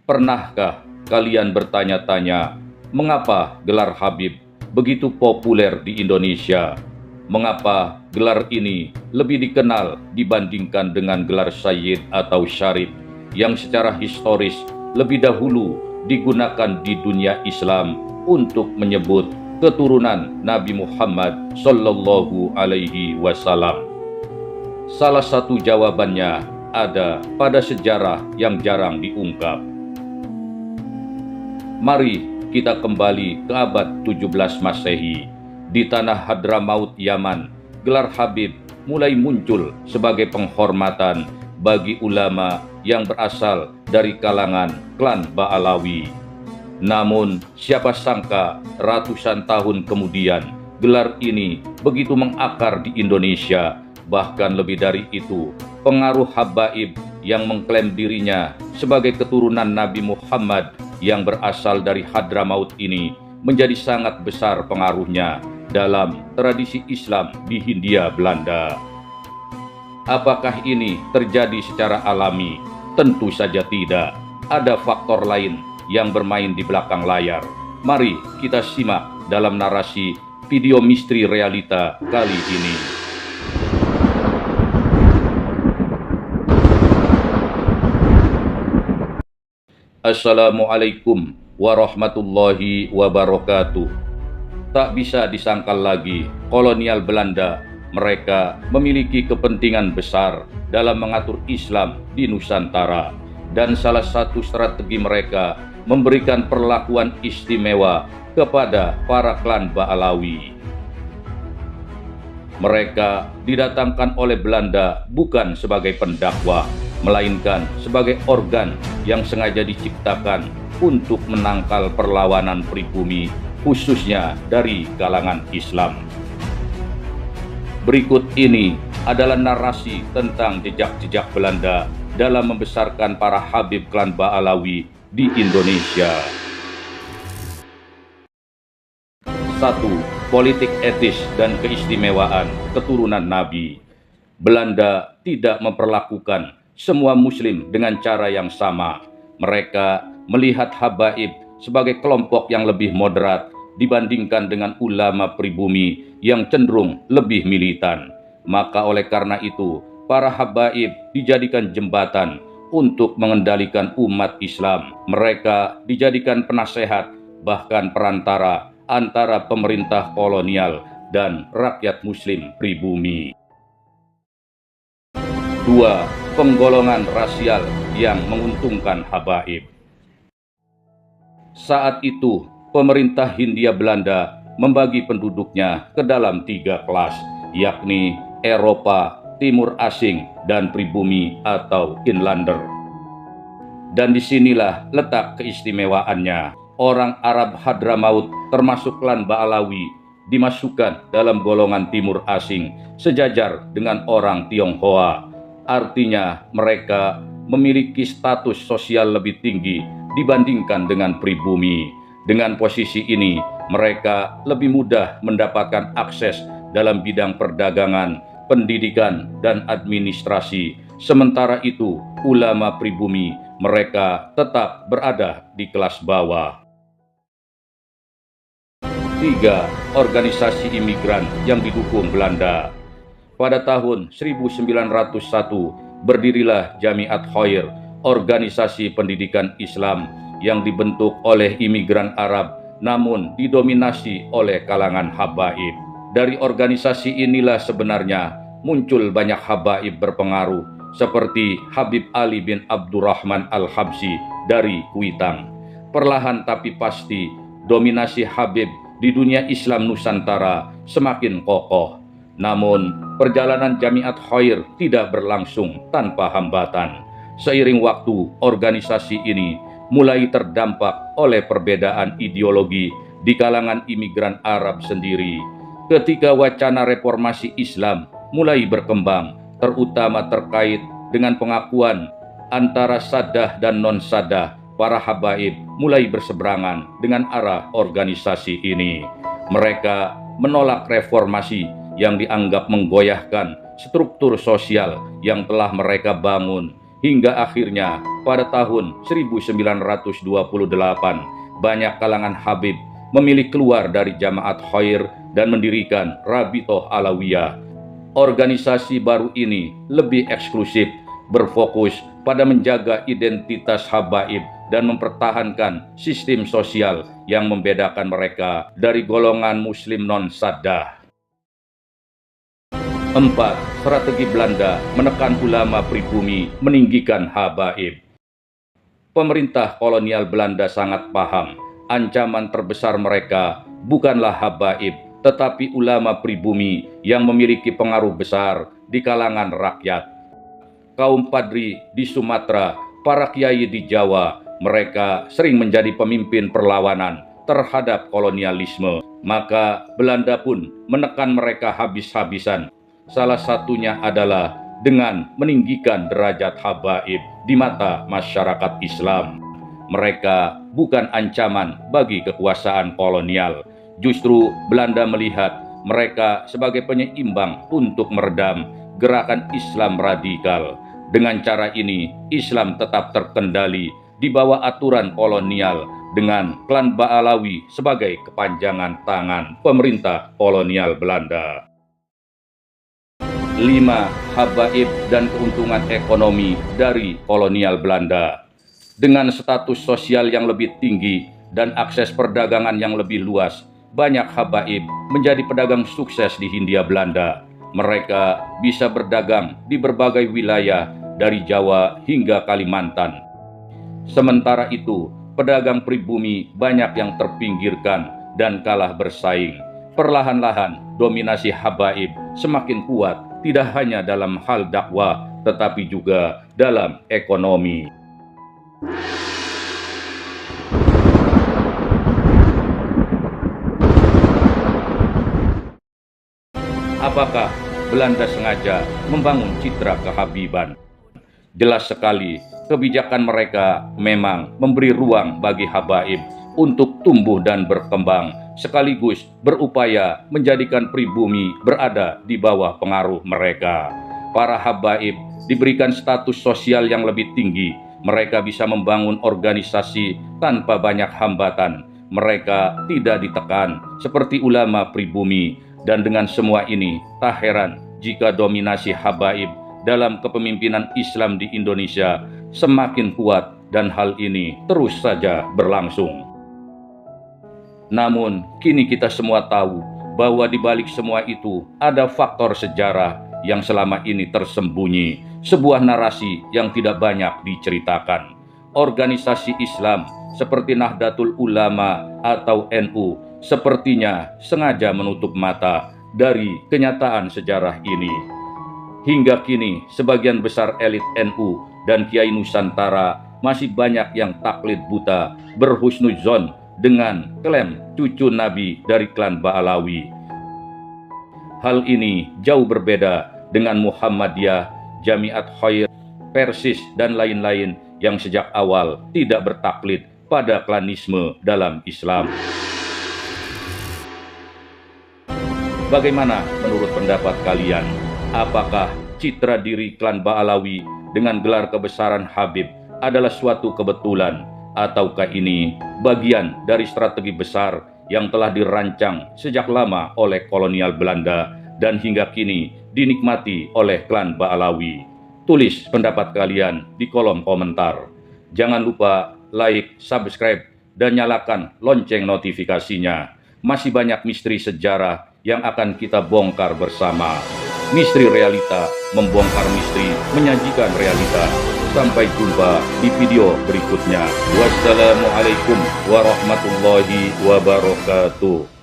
Pernahkah kalian bertanya-tanya, mengapa gelar Habib begitu populer di Indonesia? Mengapa gelar ini lebih dikenal dibandingkan dengan gelar Sayyid atau Syarif yang secara historis lebih dahulu digunakan di dunia Islam untuk menyebut keturunan Nabi Muhammad Sallallahu Alaihi Wasallam? Salah satu jawabannya ada pada sejarah yang jarang diungkap. Mari kita kembali ke abad 17 Masehi. Di tanah Hadramaut Yaman, gelar Habib mulai muncul sebagai penghormatan bagi ulama yang berasal dari kalangan klan Ba'alawi. Namun, siapa sangka ratusan tahun kemudian, gelar ini begitu mengakar di Indonesia. Bahkan lebih dari itu, pengaruh habaib yang mengklaim dirinya sebagai keturunan Nabi Muhammad yang berasal dari Hadramaut ini menjadi sangat besar pengaruhnya dalam tradisi Islam di Hindia Belanda. Apakah ini terjadi secara alami? Tentu saja tidak. Ada faktor lain yang bermain di belakang layar. Mari kita simak dalam narasi video misteri realita kali ini. Assalamualaikum warahmatullahi wabarakatuh. Tak bisa disangkal lagi, kolonial Belanda, mereka memiliki kepentingan besar dalam mengatur Islam di Nusantara. Dan salah satu strategi mereka memberikan perlakuan istimewa kepada para klan Ba'alawi. Mereka didatangkan oleh Belanda bukan sebagai pendakwah, melainkan sebagai organ yang sengaja diciptakan untuk menangkal perlawanan pribumi, khususnya dari kalangan Islam. Berikut ini adalah narasi tentang jejak-jejak Belanda dalam membesarkan para Habib klan Ba'alawi di Indonesia. 1. Politik etis dan keistimewaan keturunan Nabi. Belanda tidak memperlakukan semua Muslim dengan cara yang sama. Mereka melihat habaib sebagai kelompok yang lebih moderat dibandingkan dengan ulama pribumi yang cenderung lebih militan. Maka oleh karena itu, para habaib dijadikan jembatan untuk mengendalikan umat Islam. Mereka dijadikan penasehat, bahkan perantara antara pemerintah kolonial dan rakyat Muslim pribumi. 2. Penggolongan rasial yang menguntungkan habaib. Saat itu, pemerintah Hindia Belanda membagi penduduknya ke dalam 3 kelas, yakni Eropa, Timur Asing, dan pribumi atau inlander. Dan disinilah letak keistimewaannya. Orang Arab Hadramaut termasuk klan Ba'alawi dimasukkan dalam golongan Timur Asing sejajar dengan orang Tionghoa. Artinya mereka memiliki status sosial lebih tinggi dibandingkan dengan pribumi. Dengan posisi ini, mereka lebih mudah mendapatkan akses dalam bidang perdagangan, pendidikan, dan administrasi. Sementara itu, ulama pribumi mereka tetap berada di kelas bawah. 3. Organisasi imigran yang didukung Belanda. Pada tahun 1901, berdirilah Jamiat Khair, organisasi pendidikan Islam yang dibentuk oleh imigran Arab namun didominasi oleh kalangan habaib. Dari organisasi inilah sebenarnya muncul banyak habaib berpengaruh seperti Habib Ali bin Abdurrahman Al-Habsyi dari Kuitang. Perlahan tapi pasti dominasi Habib di dunia Islam Nusantara semakin kokoh. Namun perjalanan Jamiat Khair tidak berlangsung tanpa hambatan. Seiring waktu, organisasi ini mulai terdampak oleh perbedaan ideologi di kalangan imigran Arab sendiri. Ketika wacana reformasi Islam mulai berkembang, terutama terkait dengan pengakuan antara sadah dan non-sadah, para habaib mulai berseberangan dengan arah organisasi ini. Mereka menolak reformasi yang dianggap menggoyahkan struktur sosial yang telah mereka bangun. hingga akhirnya pada tahun 1928 banyak kalangan Habib memilih keluar dari Jamaat Khair dan mendirikan Rabitoh Alawiyah. Organisasi baru ini lebih eksklusif, berfokus pada menjaga identitas habaib dan mempertahankan sistem sosial yang membedakan mereka dari golongan muslim non-saddah. 4. Strategi Belanda menekan ulama pribumi, meninggikan habaib. Pemerintah kolonial Belanda sangat paham ancaman terbesar mereka bukanlah habaib, tetapi ulama pribumi yang memiliki pengaruh besar di kalangan rakyat. Kaum padri di Sumatera, para kiai di Jawa, mereka sering menjadi pemimpin perlawanan terhadap kolonialisme. Maka Belanda pun menekan mereka habis-habisan. Salah satunya adalah dengan meninggikan derajat habaib di mata masyarakat Islam. Mereka bukan ancaman bagi kekuasaan kolonial. Justru Belanda melihat mereka sebagai penyeimbang untuk meredam gerakan Islam radikal. Dengan cara ini, Islam tetap terkendali di bawah aturan kolonial dengan klan Ba'alawi sebagai kepanjangan tangan pemerintah kolonial Belanda. 5. Habaib dan keuntungan ekonomi dari kolonial Belanda. Dengan status sosial yang lebih tinggi dan akses perdagangan yang lebih luas, banyak habaib menjadi pedagang sukses di Hindia Belanda. Mereka bisa berdagang di berbagai wilayah dari Jawa hingga Kalimantan. Sementara itu, pedagang pribumi banyak yang terpinggirkan dan kalah bersaing. Perlahan-lahan, dominasi habaib semakin kuat, tidak hanya dalam hal dakwah, tetapi juga dalam ekonomi. Apakah Belanda sengaja membangun citra kehabiban? Jelas sekali, kebijakan mereka memang memberi ruang bagi habaib untuk tumbuh dan berkembang, sekaligus berupaya menjadikan pribumi berada di bawah pengaruh mereka. Para habaib diberikan status sosial yang lebih tinggi. Mereka bisa membangun organisasi tanpa banyak hambatan. Mereka tidak ditekan seperti ulama pribumi. Dan dengan semua ini, tak heran jika dominasi habaib dalam kepemimpinan Islam di Indonesia semakin kuat dan hal ini terus saja berlangsung. Namun, kini kita semua tahu bahwa di balik semua itu ada faktor sejarah yang selama ini tersembunyi, sebuah narasi yang tidak banyak diceritakan. Organisasi Islam seperti Nahdlatul Ulama atau NU sepertinya sengaja menutup mata dari kenyataan sejarah ini. Hingga kini, sebagian besar elit NU dan Kiai Nusantara masih banyak yang taklid buta, berhusnuzon dengan klaim cucu Nabi dari klan Ba'alawi. Hal ini jauh berbeda dengan Muhammadiyah, Jamiat Khair, Persis, dan lain-lain yang sejak awal tidak bertaklid pada klanisme dalam Islam. Bagaimana menurut pendapat kalian? Apakah citra diri klan Ba'alawi dengan gelar kebesaran Habib adalah suatu kebetulan, ataukah ini bagian dari strategi besar yang telah dirancang sejak lama oleh kolonial Belanda dan hingga kini dinikmati oleh klan Ba'alawi? Tulis pendapat kalian di kolom komentar. Jangan lupa like, subscribe, dan nyalakan lonceng notifikasinya. Masih banyak misteri sejarah yang akan kita bongkar bersama. Misteri Realita, membongkar misteri, menyajikan realita. Sampai jumpa di video berikutnya. Wassalamualaikum warahmatullahi wabarakatuh.